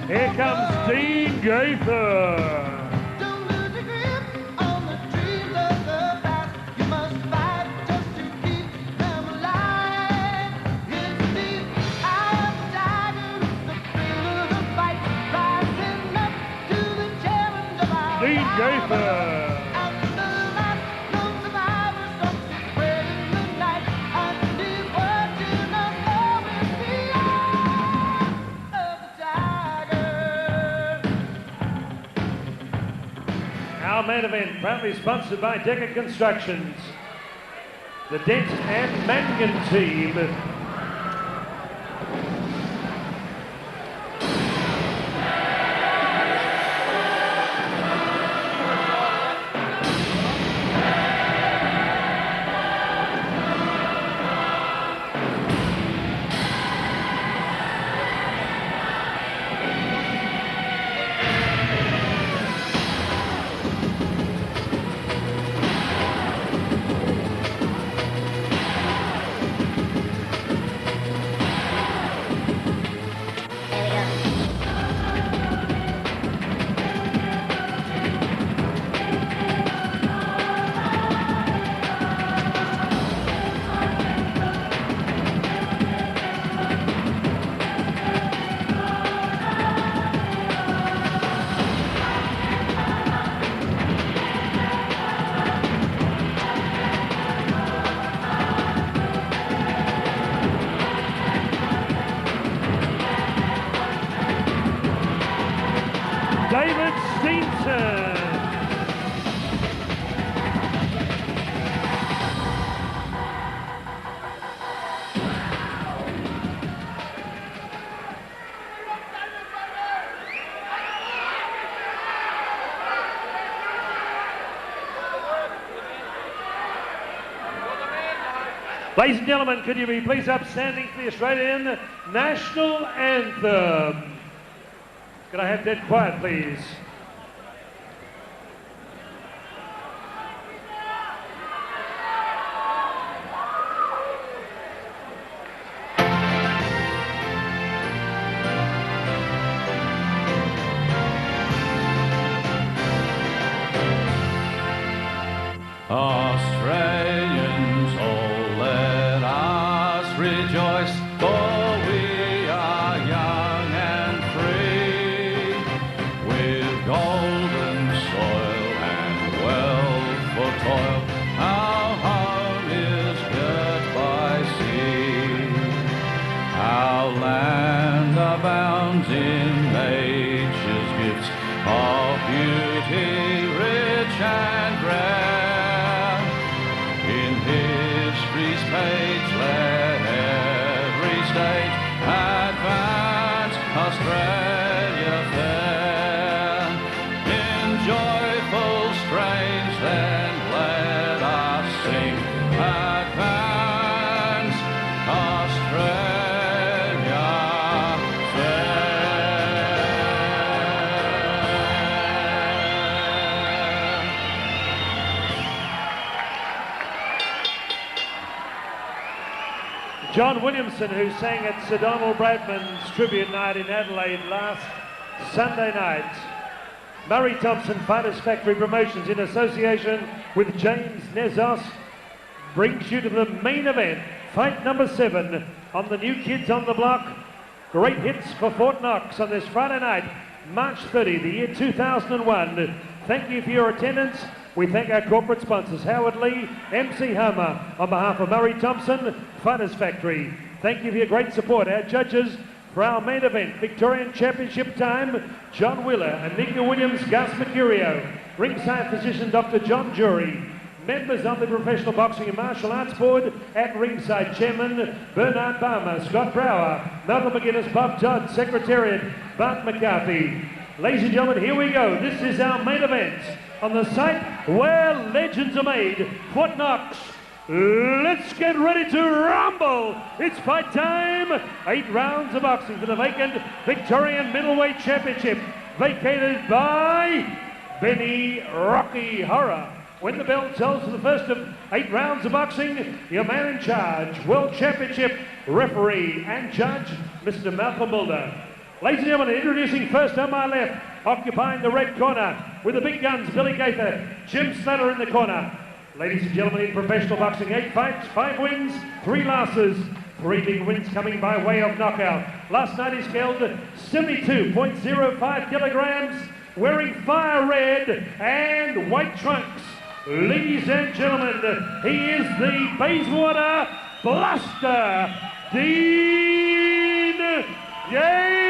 Here comes Gayther. Gayther. Our main event, proudly sponsored by Decker Constructions, the Dent and Mangan team. Steenson. Ladies and gentlemen, could you be please upstanding for the Australian National Anthem? Could I have dead quiet, please? Australians, oh, let us rejoice, for we are young and free, with golden soil and wealth for toil. Our home is girt by sea. Our land abounds in nature's gifts of beauty, rich and rare. History's page, let every stage advance Australia fair. In joyful strains then let us sing, advance Australia fair. John Williamson, who sang at Sir Donald Bradman's tribute night in Adelaide last Sunday night. Murray Thomson Fighters Factory Promotions, in association with James Nezos, brings you to the main event, fight number 7 on the New Kids on the Block. Great hits for Fort Knox on this Friday night, March 30, the year 2001. Thank you for your attendance. We thank our corporate sponsors, Howard Lee, MC Hammer, on behalf of Murray Thomson Fighters Factory. Thank you for your great support. Our judges for our main event, Victorian Championship time, John Wheeler and Nika Williams, Gus Mercurio. Ringside physician, Dr. John Jury. Members of the Professional Boxing and Martial Arts Board at ringside, Chairman Bernard Barmer, Scott Brower, Malcolm McGuinness, Bob Todd, Secretariat Bart McCarthy. Ladies and gentlemen, here we go. This is our main event on the site where legends are made, Fort Knox. Let's get ready to rumble. It's fight time. 8 rounds of boxing for the vacant Victorian Middleweight Championship, vacated by Benny Rocky Horror. When the bell tells for the first of 8 rounds of boxing. Your man in charge, World Championship referee and judge, Mr. Malcolm Mulder. Ladies and gentlemen, introducing first on my left, occupying the red corner with the big guns, Billy Gayther, Jim Slater in the corner. Ladies and gentlemen, in professional boxing, 8 fights, 5 wins, 3 losses, 3 big wins coming by way of knockout. Last night he scaled 72.05 kilograms, wearing fire red and white trunks. Ladies and gentlemen, he is the Bayswater Blaster, Dean Gayther.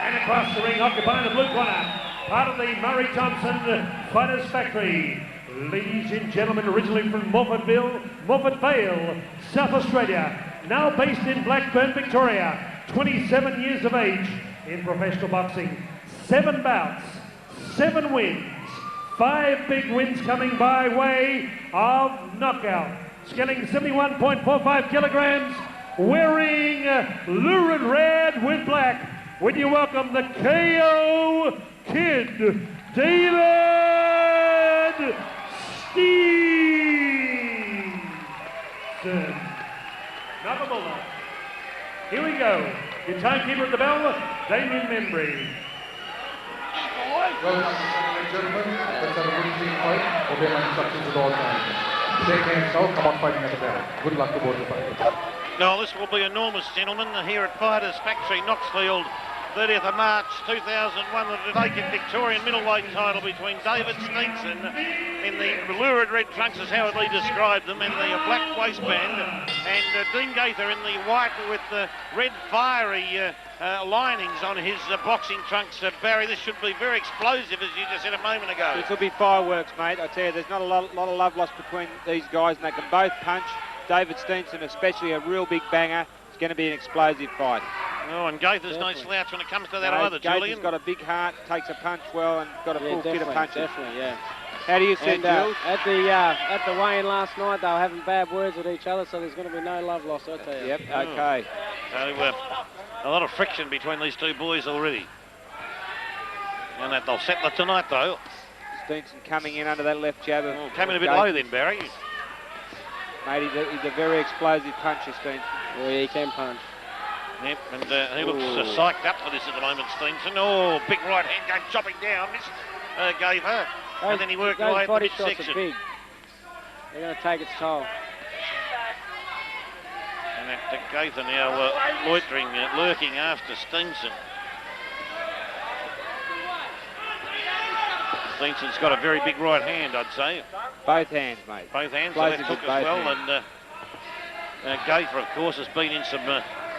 And across the ring, occupying the blue corner, part of the Murray Thomson Fighters Factory. Ladies and gentlemen, originally from Morford Vale, South Australia, now based in Blackburn, Victoria, 27 years of age in professional boxing, 7 bouts, 7 wins, 5 big wins coming by way of knockout. Scaling 71.45 kilograms, wearing lurid red with black. Would you welcome the KO Kid, David Steenson. Nakamura. Here we go. Your timekeeper at the bell, Damien Membry. Well, ladies and gentlemen, let's have a good clean fight. Obey my instructions at all times. Shake hands now, come on fighting at the bell. Good luck to both the fighters. No, this will be enormous, gentlemen, here at Fighters Factory, Knoxfield. 30th of March 2001, the vacant Victorian middleweight title between David Steenson in the lurid red trunks, as Howard Lee described them, in the black waistband, and Dean Gayther in the white with the red fiery linings on his boxing trunks. Barry, this should be very explosive, as you just said a moment ago. This will be fireworks, mate. I tell you, there's not a lot of love lost between these guys, and they can both punch. David Steenson, especially a real big banger. It's going to be an explosive fight. Oh, and Gayther's no slouch when it comes to that either, Julian. Gayther's got a big heart, takes a punch well, and got a full kit of punches. Definitely, yeah. How do you see it, Jules? At the weigh-in last night, they were having bad words with each other, so there's going to be no love lost, I tell you. Yep, okay. So, a lot of friction between these two boys already. And that they'll settle it tonight, though. Steenson coming in under that left jab. Came in a bit low then, Barry. Mate, he's a very explosive puncher, Steenson. Well, yeah, he can punch. Yep, and he looks psyched up for this at the moment, Steenson. Oh, big right hand going chopping down. Missed Gayther. And then he worked away at the midsection. Big. They're going to take its toll. And that Gayther now loitering, lurking after Steenson. Steenson's got a very big right hand, I'd say. Both hands, mate. Both hands, so that took as well. Hands. And Gayther, of course, has been in some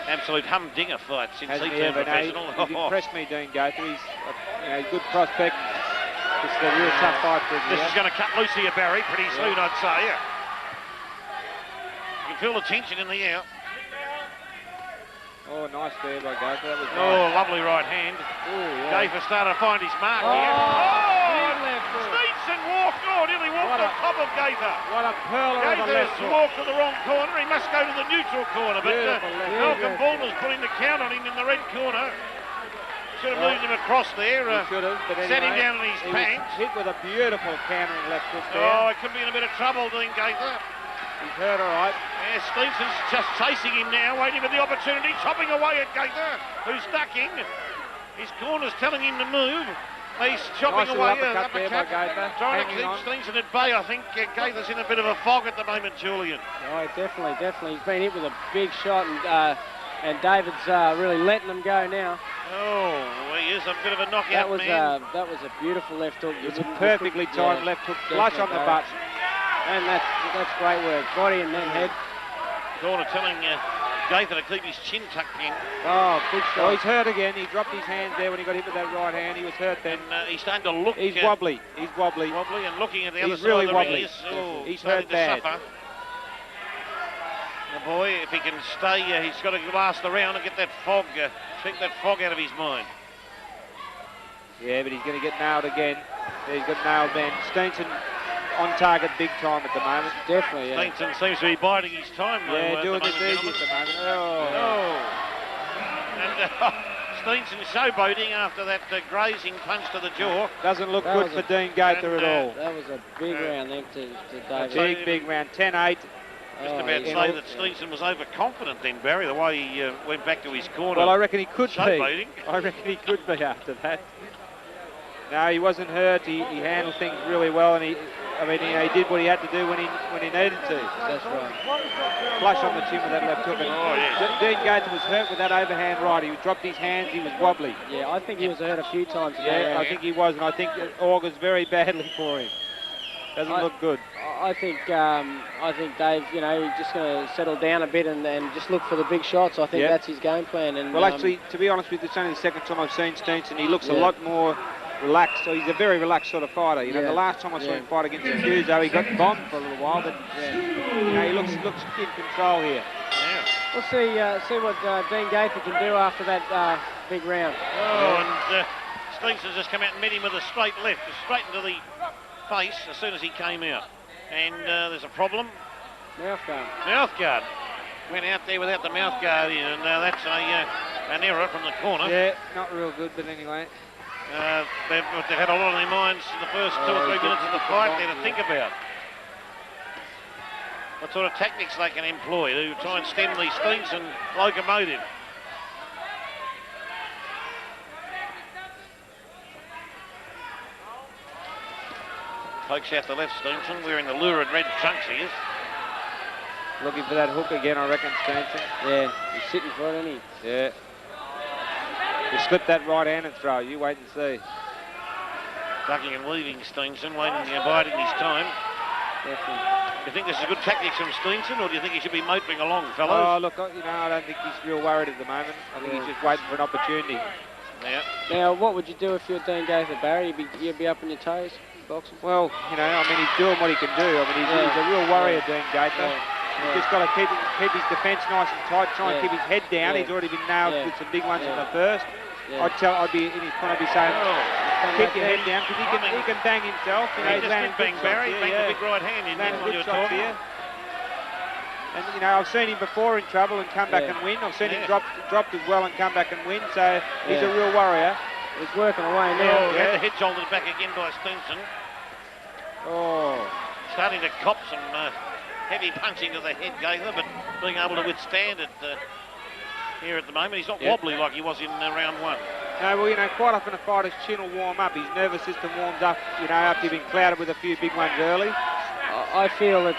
absolute humdinger fights since he turned professional. He's impressed me, Dean Gayther. He's a good prospect. This is a real tough fight for him. This is going to cut loose here, Barry, pretty soon, I'd say. You can feel the tension in the air. Oh, nice there by Gayther. That was nice. Lovely right hand. Gayther started to find his mark here. Steenson walked. Nearly walked on top of Gayther. What a pearler of a left hook. Walked to the wrong corner. He must go to the neutral corner. But Malcolm Baldwin's putting the count on him in the red corner. Should have moved him across there. Should have, but anyway, set him down in his pants. Hit with a beautiful countering left hook there. Oh, he could be in a bit of trouble, Dean Gayther. He's hurt all right. Yeah, Steenson's just chasing him now, waiting for the opportunity, chopping away at Gayther, who's ducking. His corner's telling him to move. He's chopping away at uppercut, trying to keep Steenson at bay. I think Gayther's in a bit of a fog at the moment, Julian. Oh, definitely. He's been hit with a big shot, and David's really letting them go now. Oh, he is a bit of a knockout man. That was a beautiful left hook. It was a perfectly timed left hook, flush on the butt. And that's great work. Body and then head. Corner telling Gayther to keep his chin tucked in. Oh, big shot. Oh, he's hurt again. He dropped his hands there when he got hit with that right hand. He was hurt then. And he's starting to look. He's wobbly. He's wobbly. Wobbly and looking at the other side really of the wobbly. ring. He's hurt bad. The boy, if he can stay, he's got to last the round and get that fog, take that fog out of his mind. Yeah, but he's going to get nailed again. He's got nailed then. Steenson on target big time at the moment. Definitely, yeah. Steenson seems to be biding his time, though. Yeah, doing this easy at the moment. And Steenson showboating after that grazing punch to the jaw. Doesn't look good for Dean Gayther at all. That was a big round then to David. Big round, 10-8. Just about to say that Steenson was overconfident then, Barry, the way he went back to his corner. Well, I reckon he could showboating. be. I reckon he could be after that. No, he wasn't hurt. He handled things really well, and he did what he had to do when he needed to. That's right. Flush on the chin with that left hook. And Dean Gayther was hurt with that overhand right. He dropped his hands. He was wobbly. Yeah, I think he was hurt a few times. Yeah, I think he was, and I think it augurs very badly for him. Doesn't look good. I think Dave, he's just going to settle down a bit and just look for the big shots. I think that's his game plan. And well, actually, to be honest with you, it's only the second time I've seen Steenson. He looks a lot more relaxed. So he's a very relaxed sort of fighter. The last time I saw him fight against Hughes, though, he got bombed for a little while, but he looks in control here. Yeah. We'll see what Dean Gayther can do after that big round. And Steenson's just come out and met him with a straight left, straight into the face as soon as he came out. And there's a problem. Mouth guard. Mouth guard. Went out there without the mouth guard in, and that's an error from the corner. Yeah, not real good, but anyway. They've had a lot on their minds in the first 2 or 3 minutes of the fight there to think about. What sort of tactics they can employ to try and stem the Steenson locomotive. Pokes out the left, Steenson, wearing the lurid red trunks he is. Looking for that hook again, I reckon, Steenson. Yeah, he's sitting for it, isn't he? Yeah. He slipped that right hand and throw. You wait and see. Ducking and weaving Steenson, biding his time. Definitely. Do you think this is good tactics from Steenson, or do you think he should be motoring along, fellows? Oh, look, I don't think he's real worried at the moment. I think he's just waiting for an opportunity. Yeah. Now, what would you do if you're Dean Gayther, Barry? You'd be up on your toes, boxing? Well, he's doing what he can do. He's a real warrior, Dean Gayther. He's just got to keep his defence nice and tight, try and keep his head down. He's already been nailed with some big ones in the first. I'd be in his corner, I'd be saying, keep your head down, because he can bang himself. He just did bang Barry, bang the big right hand in landing what you were talking. Here. And, I've seen him before in trouble and come back and win. I've seen him dropped as well and come back and win, so he's a real warrior. He's working away now. The head shouldered back again by Steenson. Starting to cop some heavy punching to the head, Gayther, but being able to withstand it here at the moment. He's not wobbly like he was in round one. No, well, quite often a fighter's chin will warm up. His nervous system warms up, after you've been clouded with a few big ones early. I feel that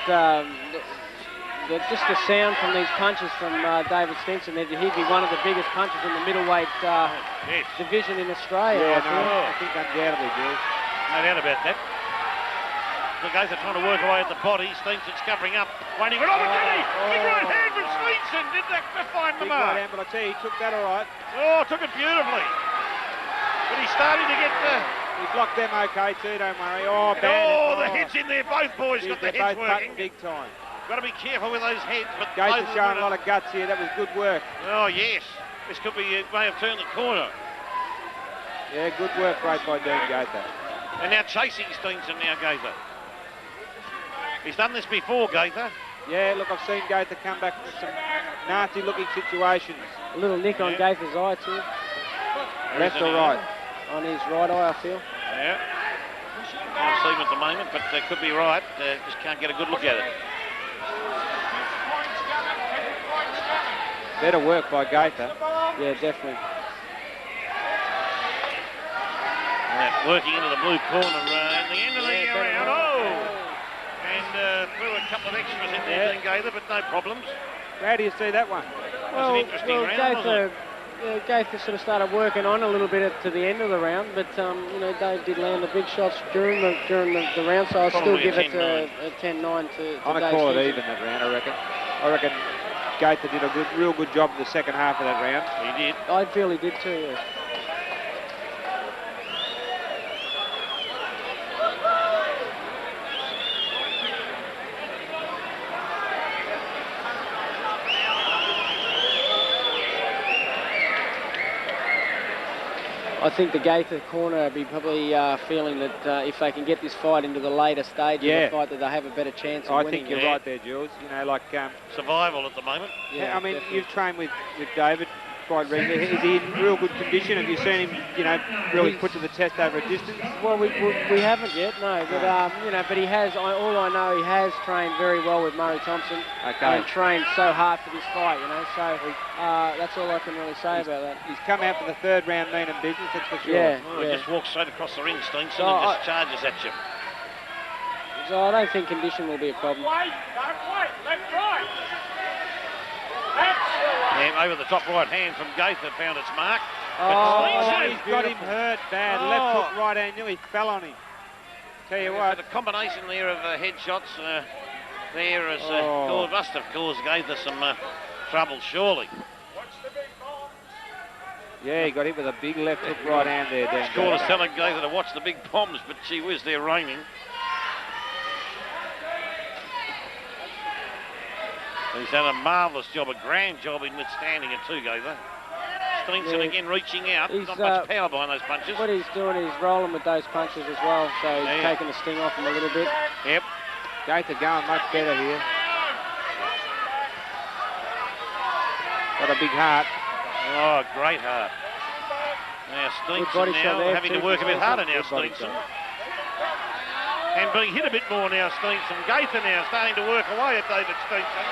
just the sound from these punches from David Steenson, that he'd be one of the biggest punchers in the middleweight division in Australia. I think undoubtedly, Jules. No doubt about that. The guys are trying to work away at the body. Steenson's covering up, waiting for an opportunity. Big right hand from Steenson. Did that find the mark? Big right hand, but I tell you, he took that all right. Took it beautifully. But he's starting to get He blocked them okay too, don't worry. The head's in there. Both boys got the heads working. Big time. Got to be careful with those heads. But Gayther's showing a lot of guts here. That was good work. Oh, yes. This could be, may have turned the corner. Yeah, good work right by Dean Gayther. And now chasing Steenson now, Gayther. He's done this before, Gayther. Yeah, look, I've seen Gayther come back from some nasty-looking situations. A little nick on Gayther's eye, too. Left or right? On his right eye, I feel. Yeah. Can't see him at the moment, but could be right. Just can't get a good look at it. Better work by Gayther. Yeah, definitely. Working into the blue corner in the end of the round. And threw a couple of extras in there, Gayther, but no problems. How do you see that one? Well, an interesting round, Gayther sort of started working on a little bit to the end of the round, but Dave did land the big shots during the round, so I'll still give it a 10-9 to I'm going to call it even that round, I reckon. I reckon Gayther did a real good job in the second half of that round. He did. I feel he did too, yeah. I think the Gayther corner will be probably feeling that if they can get this fight into the later stage of the fight, that they have a better chance of winning. I think you're right there, Jules. survival at the moment. Yeah, I mean, you've trained with David. fight, Ring. Is he in real good condition? Have you seen him, you know, really put to the test over a distance? Well, we haven't yet, no. But you know, but he has. All I know, he has trained very well with Murray Thomson. Okay. And trained so hard for this fight, you know. So that's all I can really say about that. He's come out for the third round, meaning business. That's for sure. Yeah. Oh, he just walks straight across the ring, Steenson, So and just charges at you. So I don't think condition will be a problem. Yeah, over the top right hand from Gayther found its mark. He's got him hurt bad. Left hook, right hand, nearly fell on him. Tell you what. The combination there of headshots there has must have caused Gayther some trouble, surely. Yeah, he got hit with a big left hook, right hand there. Scorer's telling Gayther to watch the big bombs, but gee whiz, they're raining. He's done a marvellous job, a grand job in withstanding it too, Gayther. Steenson again reaching out, not much power behind those punches. What he's doing is rolling with those punches as well, so he's taking the sting off him a little bit. Yep. Gayther going much better here. Got a big heart. Oh, great heart. Now Steenson now having to work a bit harder now, Steenson. And being hit a bit more now, Steenson. Gayther now starting to work away at David Steenson.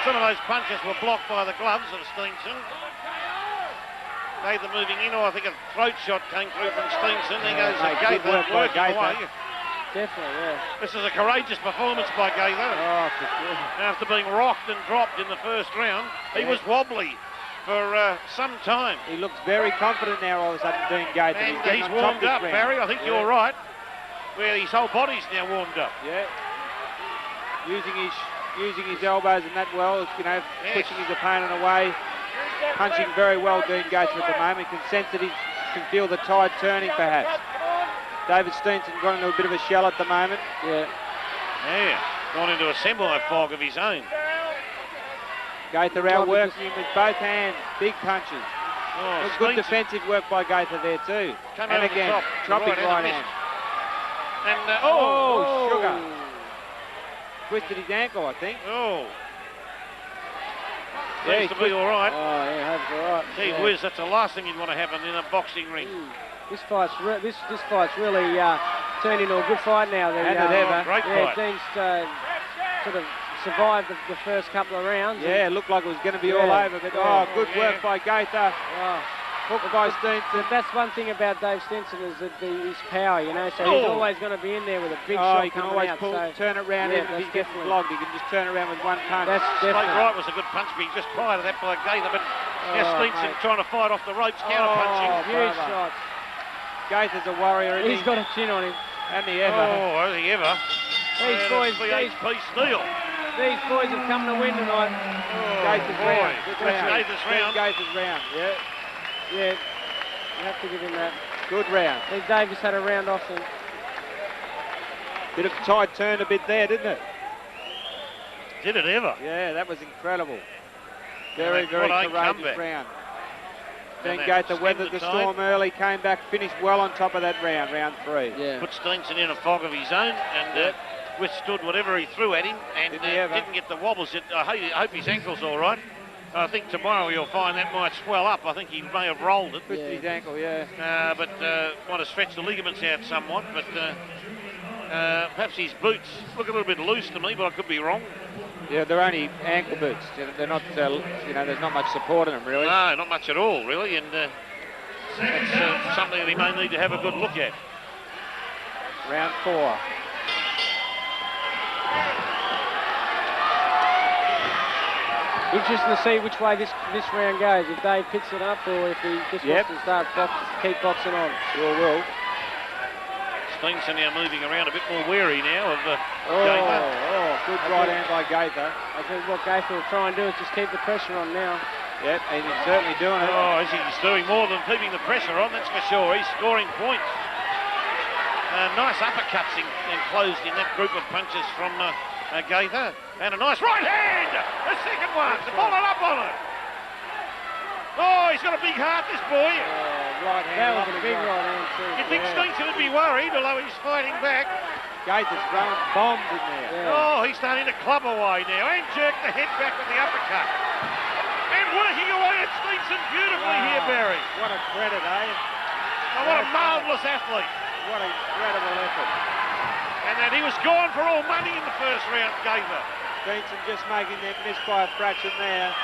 Some of those punches were blocked by the gloves of Steenson. Gayther moving in, I think a throat shot came through from Steenson. There goes Gayther working away. Definitely, yeah. This is a courageous performance by Gayther. Oh, for sure. After being rocked and dropped in the first round, he was wobbly for some time. He looks very confident now all of a sudden doing Gayther. And he's warmed up, Barry. I think you're right. Where his whole body's now warmed up. Yeah. Using his elbows and that well, you know, pushing his opponent away. Punching very well, doing Gayther at the moment. Can sense that he can feel the tide turning perhaps. David Steenson got into a bit of a shell at the moment. Yeah. Yeah. Gone into a semi-fog of his own. Gayther outworking him with both hands. Big punches. Oh, good defensive work by Gayther there too. Come and again, dropping right hand. And sugar. Twisted his ankle, I think. Oh. Seems to be all right. Oh, yeah, that's all right. Gee whiz, that's the last thing you'd want to happen in a boxing ring. This fight's really turned into a good fight now. Great fight. Dean's sort of survived the first couple of rounds. Yeah, it looked like it was going to be all over, but good work by Gayther. Hooked by Steenson. That's one thing about Dave Steenson is that his power, you know, so he's always going to be in there with a big shot he can coming always out. turn it around if he gets flogged. He can just turn around with one punch. That's Straight right was a good punch, but just prior to that by Gayther, but Steenson trying to fight off the ropes, counter-punching. Huge shots. Gayther's a warrior, isn't he? He's got a chin on him. Hasn't he ever? Oh, has he ever? These boys, HP steel. These boys have come to win tonight. Gayther's round. Gayther's round. Yeah. You have to give him that. Good round. I think Davis had a round off him. Bit of tide turned a bit there, didn't it? Did it ever? Yeah, that was incredible. Very courageous round. Then Gayther weathered the storm early, came back, finished well on top of that round, round 3. Yeah. Put Steenson in a fog of his own and withstood whatever he threw at him and didn't get the wobbles. I hope his ankle's all right. I think tomorrow you'll find that might swell up. I think he may have rolled it. Twisted his ankle, but might have stretched the ligaments out somewhat. But perhaps his boots look a little bit loose to me, but I could be wrong. Yeah, they're only ankle boots. They're not, there's not much support in them, really. No, not much at all, really. And that's something that he may need to have a good look at. Round 4. Interesting to see which way this round goes. If Dave picks it up or if he just wants to start keep boxing on. Sure will. Steenson now moving around a bit more wary now of Gayther. Good right hand by Gayther. I think what Gayther will try and do is just keep the pressure on now. Yep, and he's certainly doing it. Oh, he's doing more than keeping the pressure on, that's for sure. He's scoring points. Nice uppercuts enclosed in that group of punches from Gayther. And a nice right hand! The second one, to follow up on it. Oh, he's got a big heart, this boy. Right hand. That was a big right hand too. You'd think Steenson would be worried, although he's fighting back. Gayther's throwing bombs in there. Yeah. Oh, he's starting to club away now and jerk the head back with the uppercut. And working away at Steenson beautifully here, Barry. What a credit, eh? Oh, what a marvellous athlete. What an incredible effort. And that he was gone for all money in the first round, Gayther. Steenson just making that miss by a fraction there.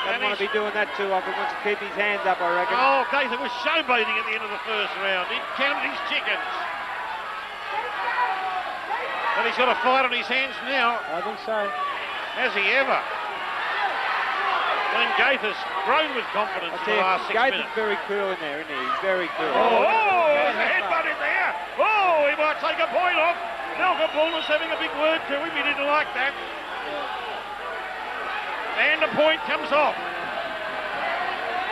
Doesn't And want to be doing that too often. Wants to keep his hands up, I reckon. Oh, Gayther was showboating at the end of the first round. He counted his chickens. But he's got a fight on his hands now. I think so. Has he ever? I think Gayther's grown with confidence in the last 6 Gayther's minutes. very cool in there, isn't he? He's very cool. Oh, there's a headbutt in there. Oh, he might take a point off. Malcolm Bulmer's having a big word to him. He didn't like that. And a point comes off.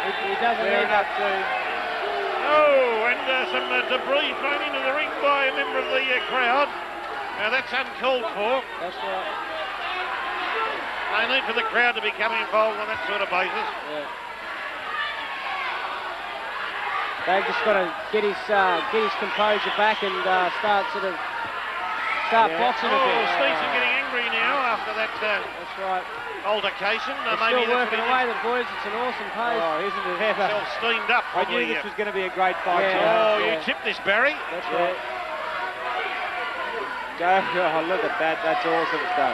He doesn't need that too. Oh, and some debris thrown into the ring by a member of the crowd. Now that's uncalled for. That's right. No need for the crowd to become involved on that sort of basis. Yeah. They've just got to get his composure back and start boxing a bit. Oh, Steenson getting angry now after that That's right. altercation. They're Maybe still that's working what he away, the boys. It's an awesome pace. Oh, isn't it ever? himself steamed up. I knew this was going to be a great fight. Yeah. Joe. Oh, you tipped this, Barry. That's right. Oh, look at that. That's awesome stuff.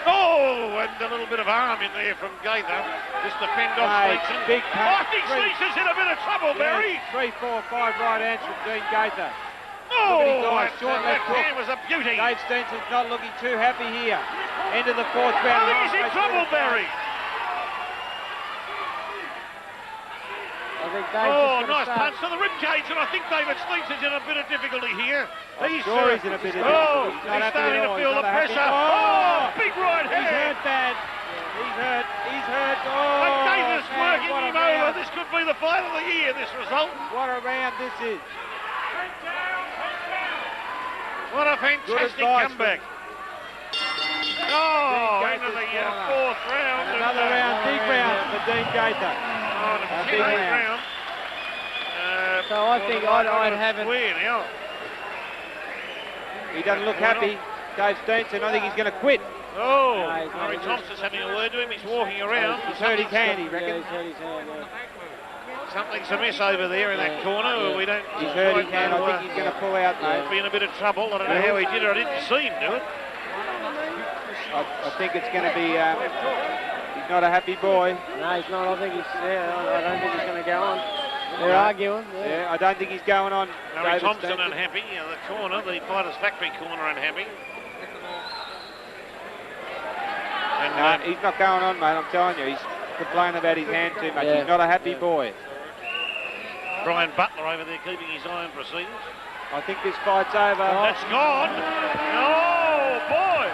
Oh, and a little bit of arm in there from Gayther. Just to fend off Mate, Steenson. big punch. I think Steenson's in a bit of trouble, Barry. 3, 4, 5 right hands from Dean Gayther. Oh, Look at his eyes, short that left hook. hand was a beauty. Dave Steenson's not looking too happy here. End of the 4th I round. think he's in trouble, Barry. I think Dave's Oh, just nice gonna punch to the rib cage, and I think David Steenson's in a bit of difficulty here. I'm sure he's in a bit of difficulty. He's not he's happy starting at to all. feel He's the not happy. pressure. Oh, Big right he's hand. hurt bad. He's hurt. He's hurt. Oh, But Gayther's man, working what a him over. round. This could be the fight of the year, this result. What a round this is. What a fantastic advice comeback. Oh, into the 4th round. Another round, big round for Dean Gayther. Oh, the big 10th round. round. So I think I'd have it. Weird, now. He doesn't look happy. Dave Steenson, I think he's going to quit. Oh, No, he's not. Murray Thompson's having a word to him. He's walking around. He's hurt his hand, he Yeah, reckons. he's hurt his hand, yeah. Something's amiss over there in that corner. We don't. He's hurt his quite hand. I know, think he's going to pull out, mate. be in a bit of trouble. I don't know how he did it. I didn't see him do it. I think it's going to be. He's not a happy boy. No, he's not. I think he's. I don't think he's going to go on. They're arguing. Yeah, I don't think he's going on. Murray David Thompson Steenson. unhappy. The corner, the Fighters Factory corner unhappy. And No, he's not going on, mate. I'm telling you, he's complaining about his hand too much. Yeah. He's not a happy boy. Brian Butler over there keeping his eye on proceedings. I think this fight's over. That's gone. Oh, boy.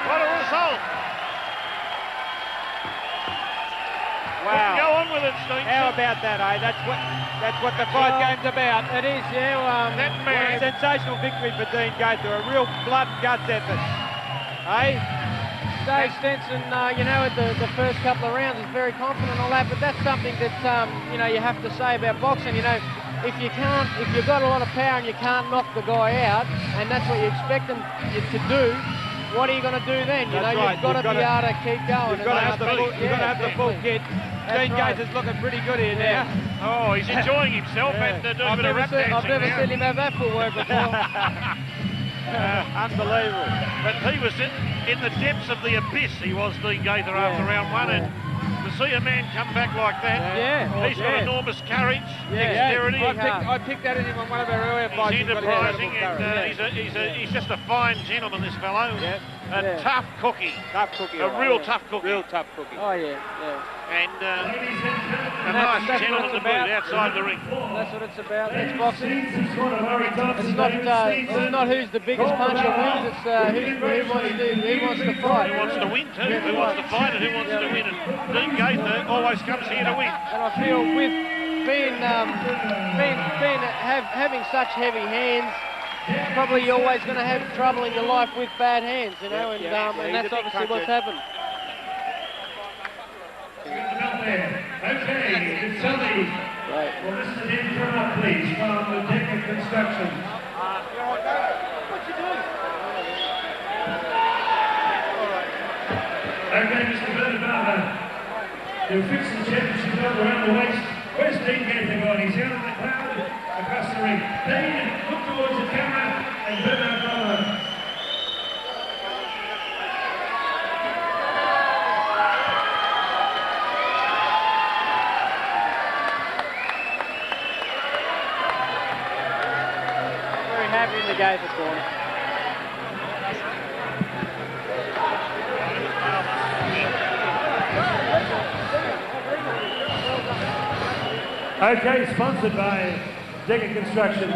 What a result. Wow. Go on with it, Steenson. How about that, eh? That's what the fight game's about. It is, yeah. That What a man. sensational victory for Dean Gayther. A real blood and guts effort. Eh? Dave Steenson, at the first couple of rounds is very confident and all that, but that's something that, you have to say about boxing. If you've got a lot of power and you can't knock the guy out, and that's what you expect them to do, what are you going to do then? That's right. You've got to be able to keep going. You've got to have the full kit. Dean Gayther's looking pretty good here now. Oh, he's enjoying himself and doing a bit of rap dancing I've never now. seen him have that footwork before. Unbelievable. But he was in the depths of the abyss, he was, Dean Gayther, after round one. And to see a man come back like that, he's got enormous courage, dexterity. I picked that in him on one of our earlier fights. He's enterprising, and he's just a fine gentleman, this fellow. A tough cookie. Tough cookie. A real tough cookie. Real tough cookie. Oh, yeah. And a nice that's gentleman what to it's boot about. outside the ring. That's what it's about. It's boxing. It's not who's the biggest puncher wins. It's who wants to fight. Who wants to win too? Who wants to fight and who wants to win? And Dean Gayther always comes here to win. And I feel with having such heavy hands, probably you're always going to have trouble in your life with bad hands, and that's obviously what's happened. Okay, it's Sunday. Right. Well, this is an internal, please, from the Decker Construction. Okay, Mr. Bernard. who fixed the championship belt around the waist. Where's Dean Gayther gone? He's out in the crowd across the ring. Dean, look towards the camera and Bernard Dollar. Happy in the Gayther corner. Okay, sponsored by Decker Constructions.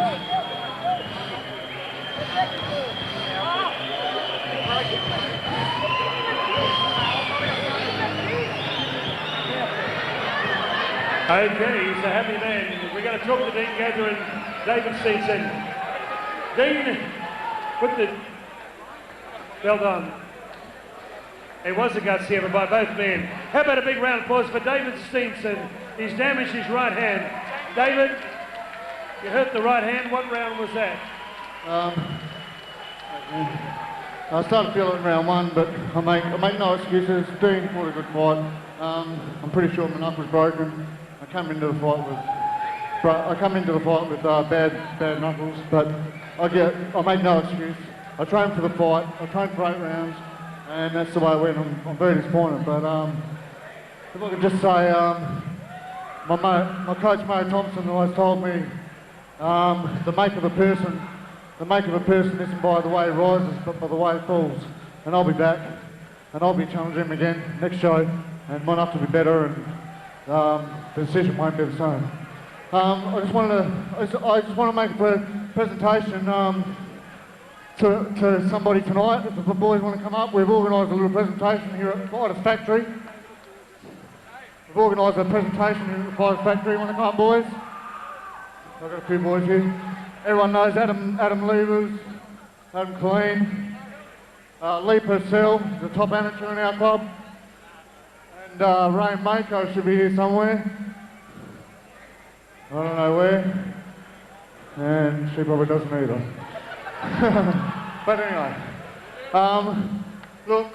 Okay, he's a happy man. We're going to talk to Dean Gayther and David Steenson. Dean, with the belt on. It was a gutsy effort by both men. How about a big round of applause for David Steenson? He's damaged his right hand. David, you hurt the right hand. What round was that? I started feeling it round one, but I make no excuses. Dean fought a good fight. I'm pretty sure my knuckle was broken. I come into the fight with bad knuckles, but I make no excuse. I trained for the fight. I trained for 8 rounds, and that's the way it went. I'm very disappointed. But if I could just say, my coach Murray Thomson always told me the make of a person isn't by the way he rises, but by the way he falls. And I'll be back, and I'll be challenging him again next show, and might have to be better, and the decision won't be the same. I just want to make a presentation to somebody tonight. If the boys want to come up, we've organised a little presentation here at Fighters Factory. We've organised a presentation here at the Fighters Factory. Want to come up, boys? I've got a few boys here. Everyone knows Adam Levers, Adam Clean, Lee Purcell, the top amateur in our club, and Ray Mako should be here somewhere. I don't know where, and she probably doesn't either. But anyway, look,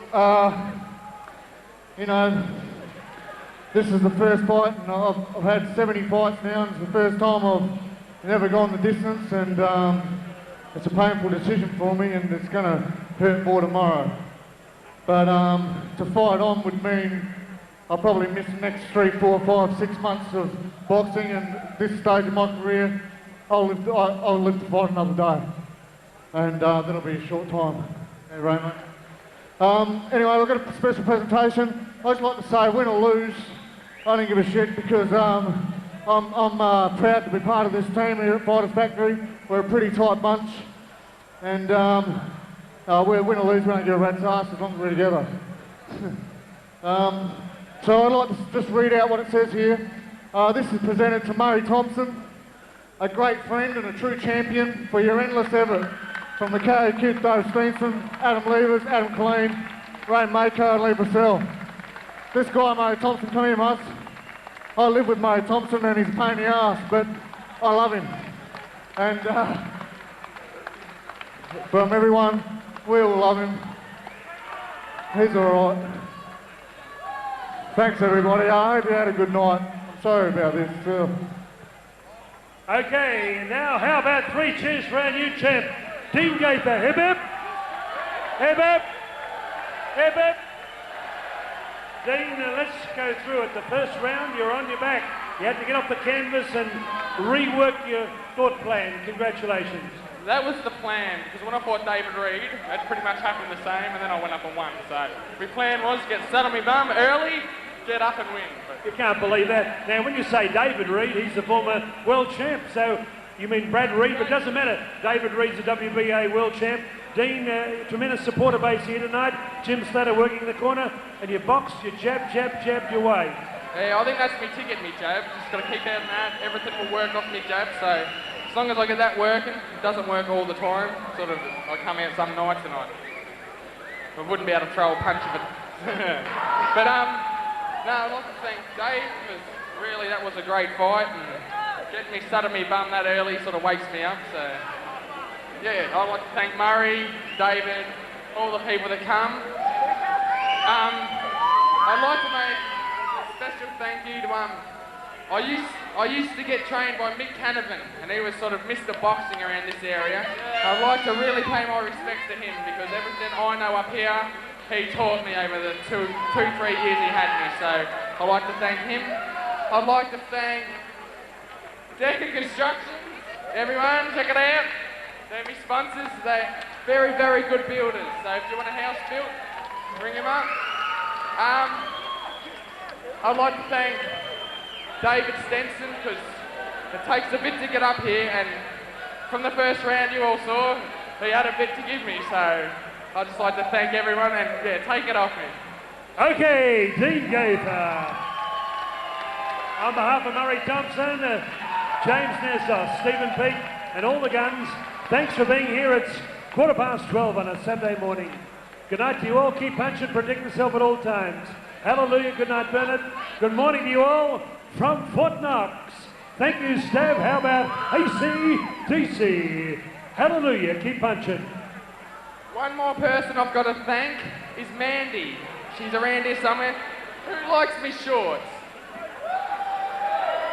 you know, this is the first fight, and I've had 70 fights now, and it's the first time I've never gone the distance, and it's a painful decision for me, and it's going to hurt more tomorrow. But to fight on would mean I'll probably miss the next 3, 4, 5, 6 months of boxing, and at this stage of my career, I'll live to fight another day. And that'll be a short time. Hey, Raymond. Anyway, we've got a special presentation. I'd just like to say, win or lose, I don't give a shit, because I'm proud to be part of this team here at Fighters Factory. We're a pretty tight bunch. And we're win or lose, we don't give a rat's ass as long as we're together. So I'd like to just read out what it says here. This is presented to Murray Thomson, a great friend and a true champion for your endless effort. From the KOQ, Dave Steenson, Adam Levers, Adam Colleen, Ray Mako and Lee Purcell. This guy, Murray Thomson, come here, mate. I live with Murray Thomson and he's a pain in the ass, but I love him. And from everyone, we all love him. He's all right. Thanks, everybody. I hope you had a good night. I'm sorry about this, Phil. Okay, now how about 3 cheers for our new champ, Dean Gayther. Hip hip! Hip hip! Hip hip! Dean, let's go through it. The first round, you're on your back. You had to get off the canvas and rework your thought plan. Congratulations. That was the plan, because when I fought David Reed, it pretty much happened the same, and then I went up and won. So my plan was get sat on my bum early, get up and win. But you can't believe that. Now, when you say David Reed, he's the former world champ. So you mean Brad Reed, but it doesn't matter. David Reed's a WBA world champ. Dean, tremendous supporter base here tonight. Jim Slater working in the corner, and you box, you jab your way. Yeah, I think that's my ticket, me jab. Just got to keep out that. Everything will work off me jab. So as long as I get that working, it doesn't work all the time. Sort of, I come out some nights and I wouldn't be able to throw a punch of it. But no, I'd like to thank Dave, because really that was a great fight, and getting me sat on me bum that early sort of wakes me up. So yeah, I'd like to thank Murray, David, all the people that come. I'd like to make a special thank you to I used to get trained by Mick Canavan, and he was sort of Mr. Boxing around this area. I'd like to really pay my respects to him because everything I know up here, he taught me over the 3 years he had me. So I'd like to thank him. I'd like to thank Decker Construction. Everyone, check it out. They're my sponsors. They're very, very good builders. So if you want a house built, bring them up. I'd like to thank David Steenson because it takes a bit to get up here, and from the first round you all saw, he had a bit to give me. So I'd just like to thank everyone and yeah, take it off me. Okay, Dean Gayther. On behalf of Murray Thomson, James Nessos, Stephen Peake and all the guns, thanks for being here. It's 12:15 on a Saturday morning. Good night to you all. Keep punching, protect yourself at all times. Hallelujah. Good night, Bernard. Good morning to you all from Fort Knox. Thank you, Stav. How about ACDC? Hallelujah. Keep punching. One more person I've got to thank is Mandy. She's around here somewhere. Who likes me shorts?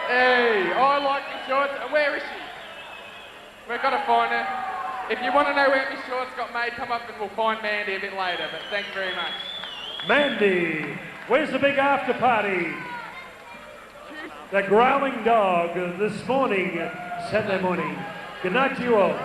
Hey, I like me shorts. Where is she? We've got to find her. If you want to know where my shorts got made, come up and we'll find Mandy a bit later. But thank you very much. Mandy, where's the big after party? The growling dog this morning, Saturday morning. Good night to you all.